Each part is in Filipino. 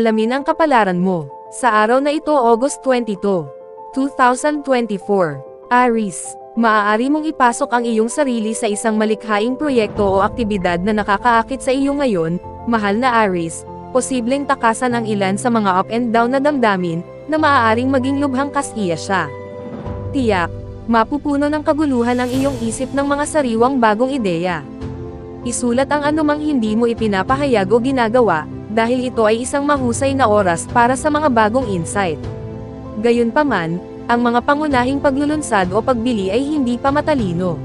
Alamin ang kapalaran mo. Sa araw na ito, August 22, 2024. Aries, maaari mong ipasok ang iyong sarili sa isang malikhaing proyekto o aktibidad na nakakaakit sa iyo ngayon, mahal na Aries. Posibleng takasan ang ilan sa mga up and down na damdamin, na maaaring maging lubhang kasiya siya. Tiyak, mapupuno ng kaguluhan ang iyong isip ng mga sariwang bagong ideya. Isulat ang anumang hindi mo ipinapahayag o ginagawa, dahil ito ay isang mahusay na oras para sa mga bagong insight. Gayunpaman, ang mga pangunahing paglulunsad o pagbili ay hindi pa matalino.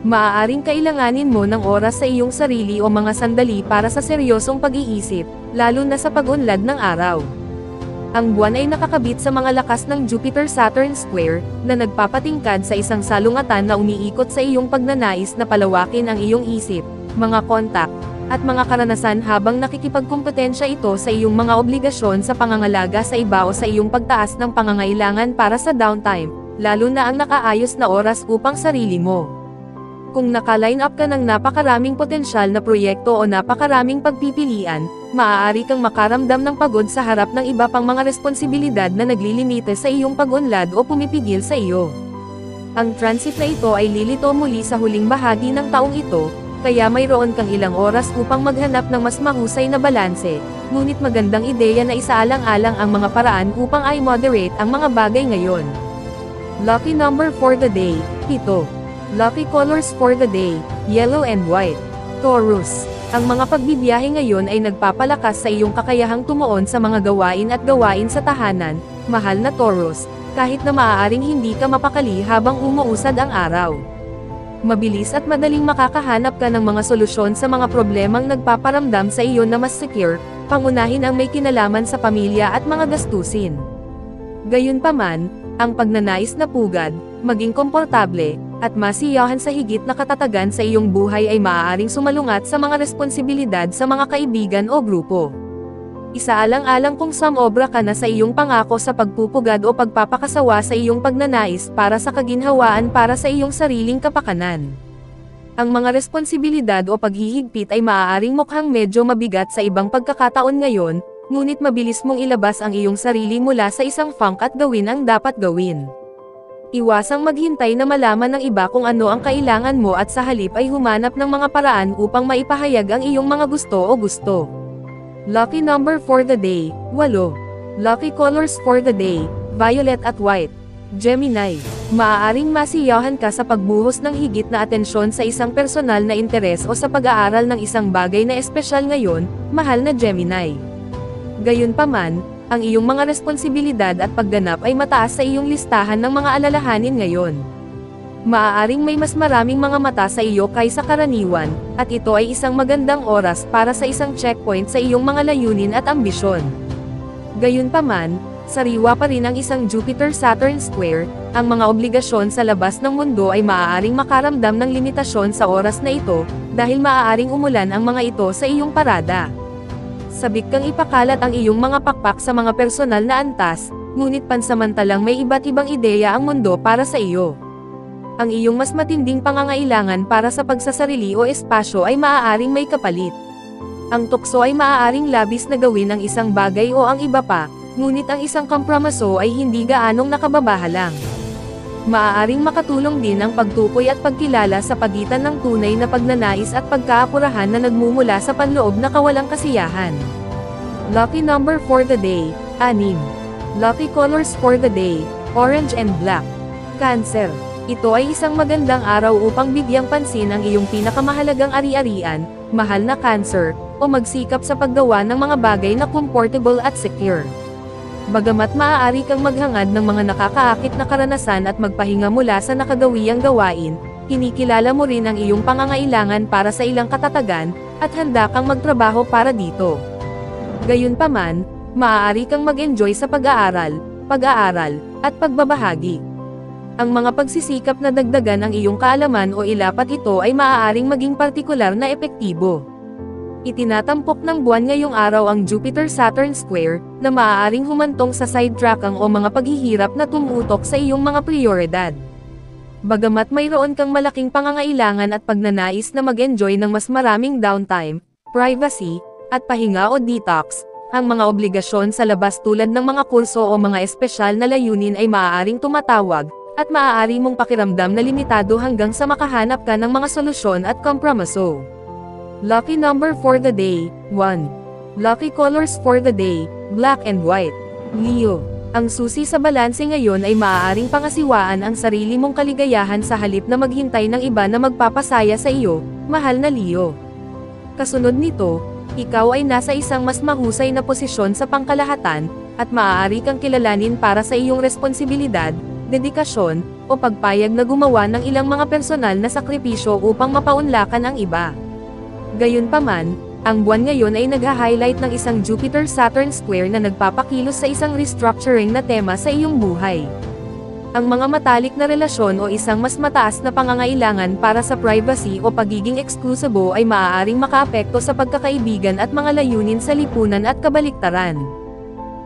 Maaaring kailanganin mo ng oras sa iyong sarili o mga sandali para sa seryosong pag-iisip, lalo na sa pag-unlad ng araw. Ang buwan ay nakakabit sa mga lakas ng Jupiter-Saturn square, na nagpapatingkad sa isang salungatan na umiikot sa iyong pagnanais na palawakin ang iyong isip, mga kontak, at mga karanasan habang nakikipagkumpetensya ito sa iyong mga obligasyon sa pangangalaga sa iba o sa iyong pagtaas ng pangangailangan para sa downtime, lalo na ang nakaayos na oras upang sarili mo. Kung naka-line up ka ng napakaraming potensyal na proyekto o napakaraming pagpipilian, maaari kang makaramdam ng pagod sa harap ng iba pang mga responsibilidad na naglilimite sa iyong pag-unlad o pumipigil sa iyo. Ang transit na ito ay lilito muli sa huling bahagi ng taong ito, kaya mayroon kang ilang oras upang maghanap ng mas mahusay na balanse, ngunit magandang ideya na isaalang-alang ang mga paraan upang i-moderate ang mga bagay ngayon. Lucky number for the day, 7. Lucky colors for the day, yellow and white. Taurus, ang mga pagbibiyahe ngayon ay nagpapalakas sa iyong kakayahang tumuon sa mga gawain sa tahanan, mahal na Taurus, kahit na maaaring hindi ka mapakali habang umuusad ang araw. Mabilis at madaling makakahanap ka ng mga solusyon sa mga problemang nagpaparamdam sa iyo na mas secure, pangunahin ang may kinalaman sa pamilya at mga gastusin. Gayunpaman, ang pagnanais na pugad, maging komportable, at masiyahan sa higit na katatagan sa iyong buhay ay maaaring sumalungat sa mga responsibilidad sa mga kaibigan o grupo. Isaalang-alang kung sumobra ka na sa iyong pangako sa pagpupugad o pagpapakasawa sa iyong pagnanais para sa kaginhawaan para sa iyong sariling kapakanan. Ang mga responsibilidad o paghihigpit ay maaaring mukhang medyo mabigat sa ibang pagkakataon ngayon, ngunit mabilis mong ilabas ang iyong sarili mula sa isang funk at gawin ang dapat gawin. Iwasang maghintay na malaman ng iba kung ano ang kailangan mo at sa halip ay humanap ng mga paraan upang maipahayag ang iyong mga gusto o gusto. Lucky number for the day, 8. Lucky colors for the day, violet at white. Gemini, maaaring masiyahan ka sa pagbuhos ng higit na atensyon sa isang personal na interes o sa pag-aaral ng isang bagay na espesyal ngayon, mahal na Gemini. Gayunpaman, ang iyong mga responsibilidad at pagganap ay mataas sa iyong listahan ng mga alalahanin ngayon. Maaaring may mas maraming mga mata sa iyo kaysa karaniwan, at ito ay isang magandang oras para sa isang checkpoint sa iyong mga layunin at ambisyon. Gayunpaman, sariwa pa rin ang isang Jupiter-Saturn square, ang mga obligasyon sa labas ng mundo ay maaaring makaramdam ng limitasyon sa oras na ito, dahil maaaring umulan ang mga ito sa iyong parada. Sabik kang ipakalat ang iyong mga pakpak sa mga personal na antas, ngunit pansamantalang may iba't ibang ideya ang mundo para sa iyo. Ang iyong mas matinding pangangailangan para sa pagsasarili o espasyo ay maaaring may kapalit. Ang tukso ay maaaring labis na gawin ang isang bagay o ang iba pa, ngunit ang isang kompromiso ay hindi gaanong nakababahalang. Maaaring makatulong din ang pagtukoy at pagkilala sa pagitan ng tunay na pagnanais at pagkaapurahan na nagmumula sa panloob na kawalang kasiyahan. Lucky number for the day, 6. Lucky colors for the day, orange and black. Cancer, ito ay isang magandang araw upang bigyang pansin ang iyong pinakamahalagang ari-arian, mahal na Cancer, o magsikap sa paggawa ng mga bagay na comfortable at secure. Bagamat maaari kang maghangad ng mga nakakaakit na karanasan at magpahinga mula sa nakagawiyang gawain, kinikilala mo rin ang iyong pangangailangan para sa ilang katatagan, at handa kang magtrabaho para dito. Gayunpaman, maaari kang mag-enjoy sa pag-aaral, at pagbabahagi. Ang mga pagsisikap na dagdagan ang iyong kaalaman o ilapat ito ay maaaring maging partikular na epektibo. Itinatampok ng buwan ngayong araw ang Jupiter-Saturn square, na maaaring humantong sa sidetracking o mga paghihirap na tumutok sa iyong mga prioridad. Bagamat mayroon kang malaking pangangailangan at pagnanais na mag-enjoy ng mas maraming downtime, privacy, at pahinga o detox, ang mga obligasyon sa labas tulad ng mga kurso o mga espesyal na layunin ay maaaring tumatawag, at maaari mong pakiramdam na limitado hanggang sa makahanap ka ng mga solusyon at kompromiso. Lucky number for the day, 1. Lucky colors for the day, black and white. Leo. Ang susi sa balanse ngayon ay maaaring pangasiwaan ang sarili mong kaligayahan sa halip na maghintay ng iba na magpapasaya sa iyo, mahal na Leo. Kasunod nito, ikaw ay nasa isang mas mahusay na posisyon sa pangkalahatan, at maaari kang kilalanin para sa iyong responsibilidad, dedikasyon, o pagpayag na gumawa ng ilang mga personal na sakripisyo upang mapaunlakan ang iba. Gayunpaman, ang buwan ngayon ay nagha-highlight ng isang Jupiter-Saturn square na nagpapakilos sa isang restructuring na tema sa iyong buhay. Ang mga matalik na relasyon o isang mas mataas na pangangailangan para sa privacy o pagiging eksklusibo ay maaaring makaapekto sa pagkakaibigan at mga layunin sa lipunan at kabaliktaran.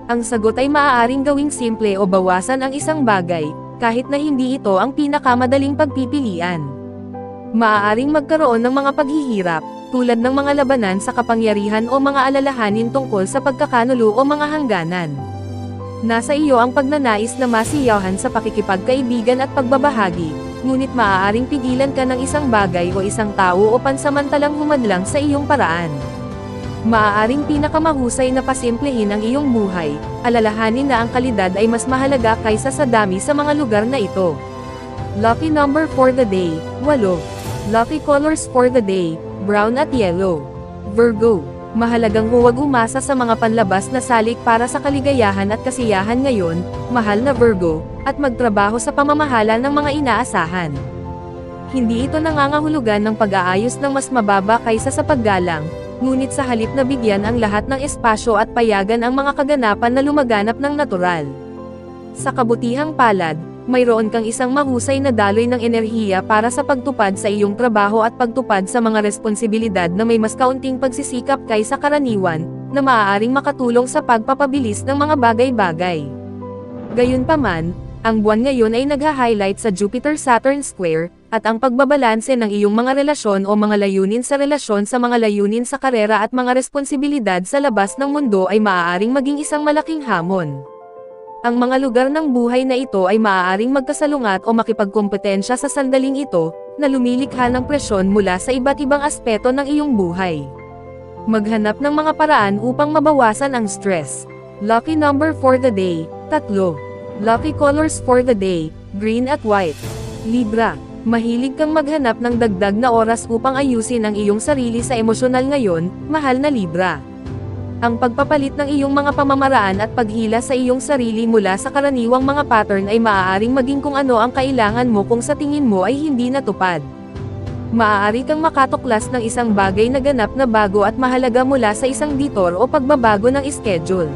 Ang sagot ay maaaring gawing simple o bawasan ang isang bagay, kahit na hindi ito ang pinakamadaling pagpipilian. Maaaring magkaroon ng mga paghihirap, tulad ng mga labanan sa kapangyarihan o mga alalahanin tungkol sa pagkakanulo o mga hangganan. Nasa iyo ang pagnanais na masiyahan sa pakikipagkaibigan at pagbabahagi, ngunit maaaring pigilan ka ng isang bagay o isang tao o pansamantalang humadlang sa iyong paraan. Maaaring pinakamahusay na pasimplehin ang iyong buhay, alalahanin na ang kalidad ay mas mahalaga kaysa sa dami sa mga lugar na ito. Lucky number for the day, 8. Lucky colors for the day, brown at yellow. Virgo. Mahalagang huwag umasa sa mga panlabas na salik para sa kaligayahan at kasiyahan ngayon, mahal na Virgo, at magtrabaho sa pamamahala ng mga inaasahan. Hindi ito nangangahulugan ng pag-aayos ng mas mababa kaysa sa paggalang, ngunit sa halip na bigyan ang lahat ng espasyo at payagan ang mga kaganapan na lumaganap ng natural. Sa kabutihang palad, mayroon kang isang mahusay na daloy ng enerhiya para sa pagtupad sa iyong trabaho at pagtupad sa mga responsibilidad na may mas kaunting pagsisikap kaysa karaniwan, na maaaring makatulong sa pagpapabilis ng mga bagay-bagay. Gayunpaman, ang buwan ngayon ay nagha-highlight sa Jupiter-Saturn square, at ang pagbabalanse ng iyong mga relasyon o mga layunin sa relasyon sa mga layunin sa karera at mga responsibilidad sa labas ng mundo ay maaaring maging isang malaking hamon. Ang mga lugar ng buhay na ito ay maaaring magkasalungat o makipagkompetensya sa sandaling ito, na lumilikha ng presyon mula sa iba't ibang aspeto ng iyong buhay. Maghanap ng mga paraan upang mabawasan ang stress. Lucky number for the day, 3. Lucky colors for the day, green at white. Libra. Mahilig kang maghanap ng dagdag na oras upang ayusin ang iyong sarili sa emosyonal ngayon, mahal na Libra. Ang pagpapalit ng iyong mga pamamaraan at paghila sa iyong sarili mula sa karaniwang mga pattern ay maaaring maging kung ano ang kailangan mo kung sa tingin mo ay hindi natupad. Maaari kang makatuklas ng isang bagay na ganap na bago at mahalaga mula sa isang detour o pagbabago ng schedule.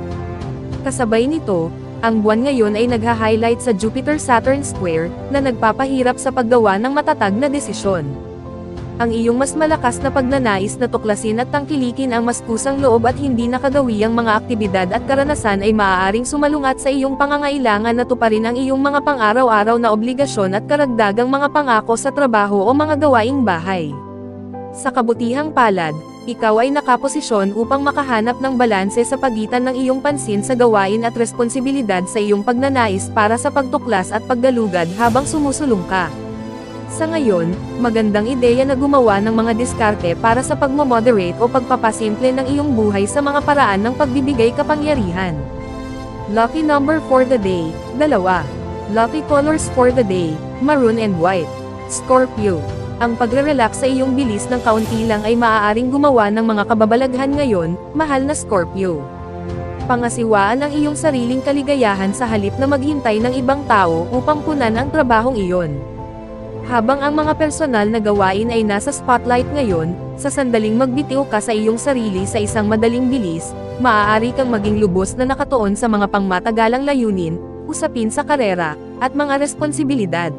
Kasabay nito, ang buwan ngayon ay nagha-highlight sa Jupiter-Saturn square, na nagpapahirap sa paggawa ng matatag na desisyon. Ang iyong mas malakas na pagnanais na tuklasin at tangkilikin ang mas kusang loob at hindi nakagawiyang mga aktibidad at karanasan ay maaaring sumalungat sa iyong pangangailangan na tuparin ang iyong mga pang-araw-araw na obligasyon at karagdagang mga pangako sa trabaho o mga gawaing bahay. Sa kabutihang palad, ikaw ay nakaposisyon upang makahanap ng balanse sa pagitan ng iyong pansin sa gawain at responsibilidad sa iyong pagnanais para sa pagtuklas at paggalugad habang sumusulong ka. Sa ngayon, magandang ideya na gumawa ng mga diskarte para sa pagmo-moderate o pagpapasimple ng iyong buhay sa mga paraan ng pagbibigay kapangyarihan. Lucky number for the day, 2. Lucky colors for the day, maroon and white. Scorpio. Ang pagre-relax sa iyong bilis ng kaunti lang ay maaaring gumawa ng mga kababalaghan ngayon, mahal na Scorpio. Pangasiwaan ang iyong sariling kaligayahan sa halip na maghintay ng ibang tao upang punan ang trabahong iyon. Habang ang mga personal na gawain ay nasa spotlight ngayon, sa sandaling magbitiw ka sa iyong sarili sa isang madaling bilis, maaari kang maging lubos na nakatuon sa mga pangmatagalang layunin, usapin sa karera, at mga responsibilidad.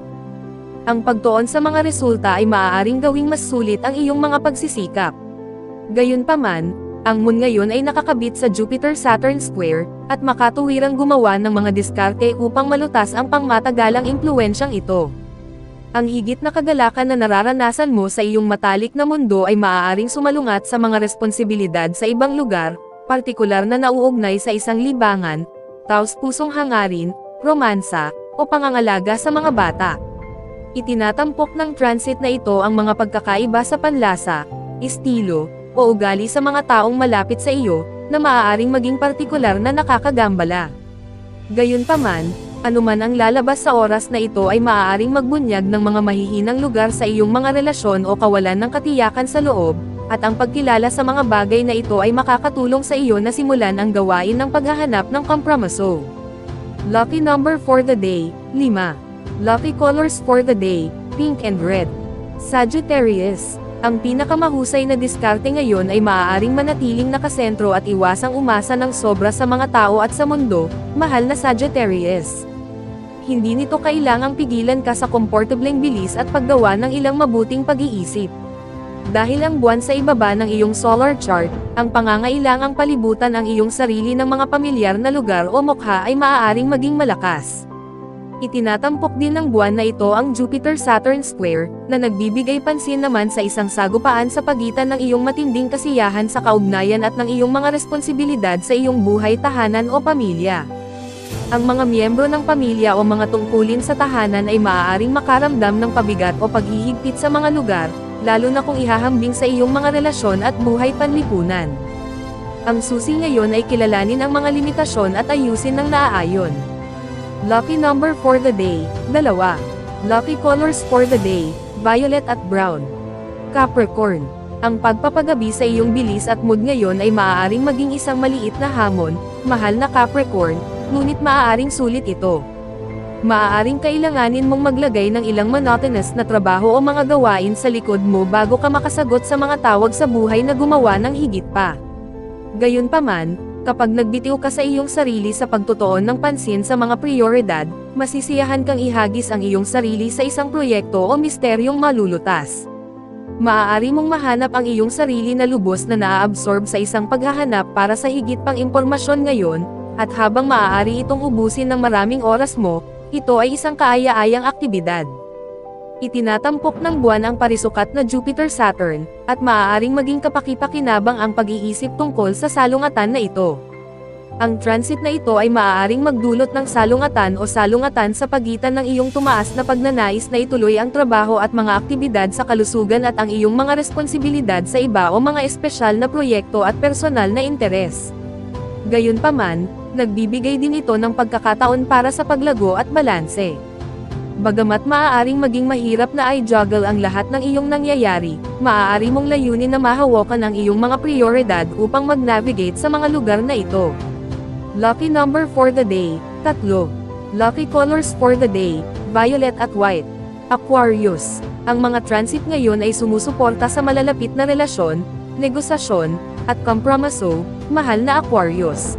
Ang pagtuon sa mga resulta ay maaaring gawing mas sulit ang iyong mga pagsisikap. Gayunpaman, ang moon ngayon ay nakakabit sa Jupiter-Saturn square, at makatuwirang gumawa ng mga diskarte upang malutas ang pangmatagalang impluwensyang ito. Ang higit na kagalakan na nararanasan mo sa iyong matalik na mundo ay maaaring sumalungat sa mga responsibilidad sa ibang lugar, partikular na nauugnay sa isang libangan, taos-pusong hangarin, romansa, o pangangalaga sa mga bata. Itinatampok ng transit na ito ang mga pagkakaiba sa panlasa, estilo, o ugali sa mga taong malapit sa iyo, na maaaring maging partikular na nakakagambala. Gayunpaman, anuman ang lalabas sa oras na ito ay maaaring magbunyag ng mga mahihinang lugar sa iyong mga relasyon o kawalan ng katiyakan sa loob, at ang pagkilala sa mga bagay na ito ay makakatulong sa iyo na simulan ang gawain ng paghahanap ng kompromiso. Lucky number for the day, 5. Lucky colors for the day, pink and red. Sagittarius, ang pinakamahusay na diskarte ngayon ay maaaring manatiling nakasentro at iwasang umasa ng sobra sa mga tao at sa mundo, mahal na Sagittarius. Hindi nito kailangang pigilan ka sa komportableng bilis at paggawa ng ilang mabuting pag-iisip. Dahil ang buwan sa ibaba ng iyong solar chart, ang pangangailangang palibutan ang iyong sarili ng mga pamilyar na lugar o mukha ay maaaring maging malakas. Itinatampok din ng buwan na ito ang Jupiter-Saturn square, na nagbibigay pansin naman sa isang sagupaan sa pagitan ng iyong matinding kasiyahan sa kaugnayan at ng iyong mga responsibilidad sa iyong buhay, tahanan o pamilya. Ang mga miyembro ng pamilya o mga tungkulin sa tahanan ay maaaring makaramdam ng pabigat o paghihigpit sa mga lugar, lalo na kung ihahambing sa iyong mga relasyon at buhay panlipunan. Ang susi ngayon ay kilalanin ang mga limitasyon at ayusin ng naaayon. Lucky number for the day, 2. Lucky colors for the day, violet at brown. Capricorn, ang pagpapagabi sa iyong bilis at mood ngayon ay maaaring maging isang maliit na hamon, mahal na Capricorn, ngunit maaaring sulit ito. Maaaring kailanganin mong maglagay ng ilang monotonous na trabaho o mga gawain sa likod mo bago ka makasagot sa mga tawag sa buhay na gumawa ng higit pa. Gayunpaman, kapag nagbitiw ka sa iyong sarili sa pagtutuon ng pansin sa mga prioridad, masisiyahan kang ihagis ang iyong sarili sa isang proyekto o misteryong malulutas. Maaari mong mahanap ang iyong sarili na lubos na naa-absorb sa isang paghahanap para sa higit pang impormasyon ngayon, at habang maaari itong ubusin ng maraming oras mo, ito ay isang kaaya-ayang aktibidad. Itinatampok ng buwan ang parisukat na Jupiter-Saturn, at maaaring maging kapaki-pakinabang ang pag-iisip tungkol sa salungatan na ito. Ang transit na ito ay maaaring magdulot ng salungatan o salungatan sa pagitan ng iyong tumaas na pagnanais na ituloy ang trabaho at mga aktibidad sa kalusugan at ang iyong mga responsibilidad sa iba o mga espesyal na proyekto at personal na interes. Gayunpaman, nagbibigay din ito ng pagkakataon para sa paglago at balanse. Bagamat maaaring maging mahirap na i-juggle ang lahat ng iyong nangyayari, maaari mong layunin na mahawakan ang iyong mga prioridad upang mag-navigate sa mga lugar na ito. Lucky number for the day, 3. Lucky colors for the day, violet at white. Aquarius, ang mga transit ngayon ay sumusuporta sa malalapit na relasyon, negosasyon, at kompromiso, mahal na Aquarius.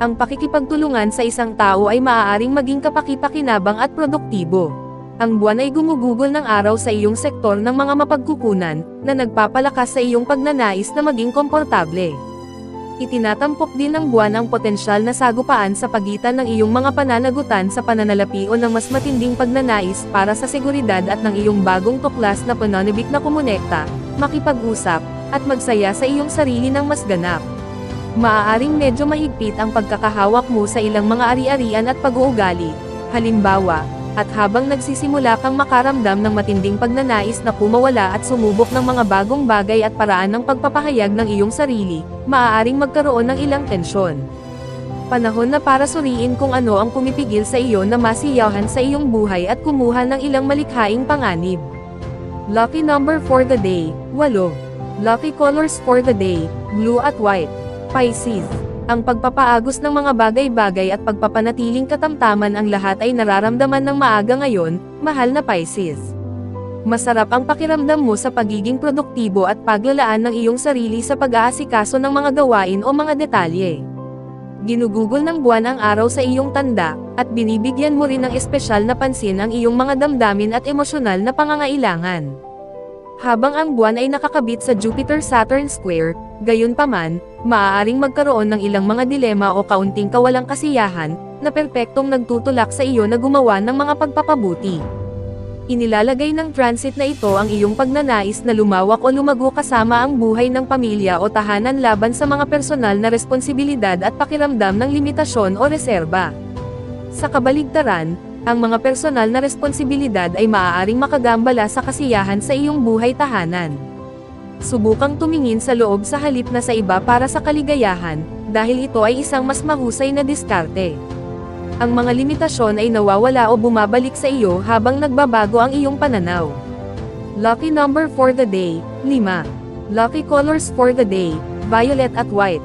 Ang pakikipagtulungan sa isang tao ay maaaring maging kapaki-pakinabang at produktibo. Ang buwan ay gumugugol ng araw sa iyong sektor ng mga mapagkukunan, na nagpapalakas sa iyong pagnanais na maging komportable. Itinatampok din ng buwan ang potensyal na sagupaan sa pagitan ng iyong mga pananagutan sa pananalapi o ng mas matinding pagnanais para sa seguridad at ng iyong bagong tuklas na pananabik na kumonekta, makipag-usap, at magsaya sa iyong sarili ng mas ganap. Maaaring medyo mahigpit ang pagkakahawak mo sa ilang mga ari-arian at pag-uugali, halimbawa, at habang nagsisimula kang makaramdam ng matinding pagnanais na kumawala at sumubok ng mga bagong bagay at paraan ng pagpapahayag ng iyong sarili, maaaring magkaroon ng ilang tensyon. Panahon na para suriin kung ano ang pumipigil sa iyo na masiyahan sa iyong buhay at kumuha ng ilang malikhaing panganib. Lucky number for the day, 8. Lucky colors for the day, blue at white. Pisces, ang pagpapaagos ng mga bagay-bagay at pagpapanatiling katamtaman ang lahat ay nararamdaman ng maaga ngayon, mahal na Pisces. Masarap ang pakiramdam mo sa pagiging produktibo at paglalaan ng iyong sarili sa pag-aasikaso ng mga gawain o mga detalye. Ginugugol ng buwan ang araw sa iyong tanda, at binibigyan mo rin ng espesyal na pansin ang iyong mga damdamin at emosyonal na pangangailangan. Habang ang buwan ay nakakabit sa Jupiter-Saturn square, gayunpaman, maaaring magkaroon ng ilang mga dilema o kaunting kawalang kasiyahan, na perpektong nagtutulak sa iyo na gumawa ng mga pagpapabuti. Inilalagay ng transit na ito ang iyong pagnanais na lumawak o lumago kasama ang buhay ng pamilya o tahanan laban sa mga personal na responsibilidad at pakiramdam ng limitasyon o reserba. Sa kabaligtaran, ang mga personal na responsibilidad ay maaaring makagambala sa kasiyahan sa iyong buhay tahanan. Subukang tumingin sa loob sa halip na sa iba para sa kaligayahan, dahil ito ay isang mas mahusay na diskarte. Ang mga limitasyon ay nawawala o bumabalik sa iyo habang nagbabago ang iyong pananaw. Lucky number for the day, 5. Lucky colors for the day, violet at white.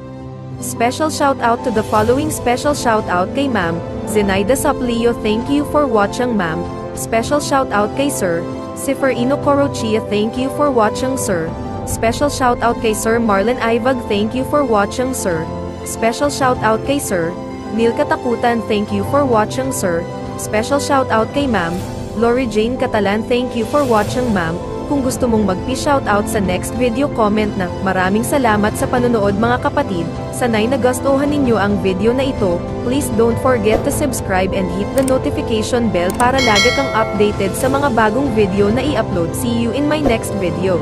Special shout out to the following. Special shout out kay Ma'am Zenaida Saplio, thank you for watching ma'am. Special shout out kay Sir Seferino Corochia, thank you for watching sir. Special shout out kay Sir Marlon Ivag, thank you for watching sir. Special shout out kay Sir Neil Katakutan, thank you for watching sir. Special shout out kay Ma'am Lori Jane Catalan, thank you for watching ma'am. Kung gusto mong magpi-shoutout sa next video, comment na, maraming salamat sa panonood mga kapatid. Sana'y nagustuhan ninyo ang video na ito. Please don't forget to subscribe and hit the notification bell para lagi kang updated sa mga bagong video na i-upload. See you in my next video.